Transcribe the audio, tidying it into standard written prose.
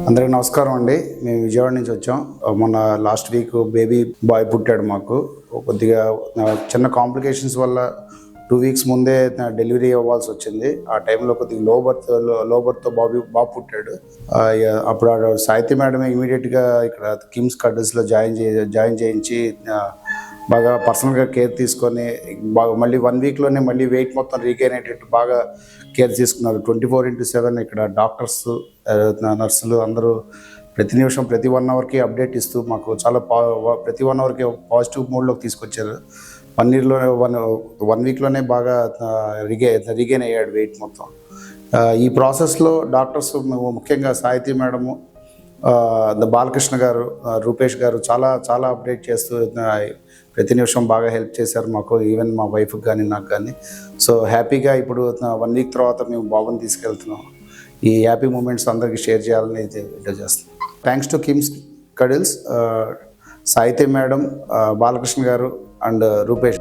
అందరికీ నమస్కారం అండి. మేము విజయవాడ నుంచి వచ్చాం. మొన్న లాస్ట్ వీక్ బేబీ బాయ్ పుట్టాడు మాకు. కొద్దిగా చిన్న కాంప్లికేషన్స్ వల్ల 2 వీక్స్ ముందే డెలివరీ అవ్వాల్సి వచ్చింది. ఆ టైంలో కొద్దిగా లో బర్త్తో బాబు పుట్టాడు. అప్పుడు సాహితీ మేడం ఇమీడియట్గా ఇక్కడ కిమ్స్ కర్డల్స్లో జాయిన్ చేయించి బాగా పర్సనల్గా కేర్ తీసుకొని బాగా మళ్ళీ 1 వీక్లోనే మళ్ళీ వెయిట్ మొత్తం రీగైన్ అయ్యేటట్టు బాగా కేర్ తీసుకున్నారు. 24/7 ఇక్కడ డాక్టర్స్, నర్సులు అందరూ ప్రతి నిమిషం ప్రతి 1 అవర్కి అప్డేట్ ఇస్తూ మాకు చాలా ప్రతి 1 అవర్కి పాజిటివ్ మోడ్లోకి తీసుకొచ్చారు. 1 వీక్లోనే బాగా రీగైన్ అయ్యాడు వెయిట్ మొత్తం. ఈ ప్రాసెస్లో డాక్టర్స్ ముఖ్యంగా సాహితీ మేడము, బాలకృష్ణ గారు, రూపేష్ గారు చాలా అప్డేట్ చేస్తూ ప్రతి నిమిషం బాగా హెల్ప్ చేశారు మాకు, ఈవెన్ మా వైఫ్కి కానీ నాకు కానీ. సో హ్యాపీగా ఇప్పుడు 1 వీక్ తర్వాత మేము బాబుని తీసుకెళ్తున్నాం. ఈ హ్యాపీ మూమెంట్స్ అందరికీ షేర్ చేయాలని అయితే చేస్తున్నాం. థ్యాంక్స్ టు కిమ్స్ కడిల్స్, సాహితీ మేడం, బాలకృష్ణ గారు అండ్ రూపేష్.